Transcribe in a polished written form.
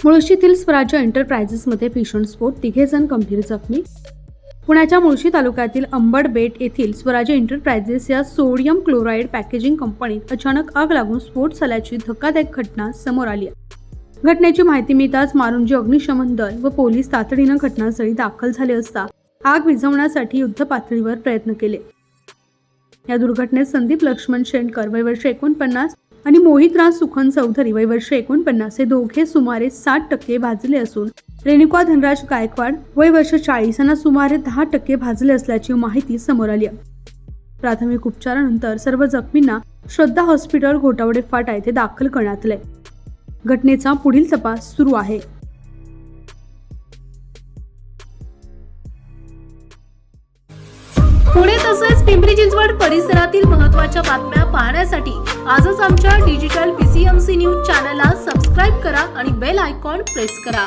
मुळशीतील स्वराज्य एंटरप्राइजेसमध्ये भीषण स्फोट, 3 जण गंभीर जखमी. पुण्याच्या मुळशी तालुक्यातील अंबडबेट येथील स्वराज्य एंटरप्राइजेस या सोडियम क्लोराईड पॅकेजिंग कंपनीत अचानक आग लागून स्फोट झाल्याची धक्कादायक घटना समोर आली आहे. घटनेची माहिती मिळताच मारुंजी अग्निशमन दल व पोलीस तातडीनं घटनास्थळी दाखल झाले असता आग विझवण्यासाठी युद्धपातळीवर प्रयत्न केले. या दुर्घटनेत संदीप लक्ष्मण शेंडकर वय वर्ष 49 आणि मोहितराज सुखन चौधरी वय वर्ष 49 हे दोघे सुमारे 60% भाजले असून रेणुका धनराज गायकवाड वय वर्ष 40 यांना सुमारे 10% भाजले असल्याची माहिती समोर आली आहे. प्राथमिक उपचारानंतर सर्व जखमींना श्रद्धा हॉस्पिटल घोटावडे फाटा येथे दाखल करण्यात आले. घटनेचा पुढील तपास सुरू आहे. पुणे तसेच पिंपरी चिंचवड परिसरातील महत्त्वाच्या बातम्या पाहण्यासाठी आजच आमच्या डिजिटल PCMC न्यूज चॅनलला सबस्क्राईब करा आणि बेल आयकॉन प्रेस करा.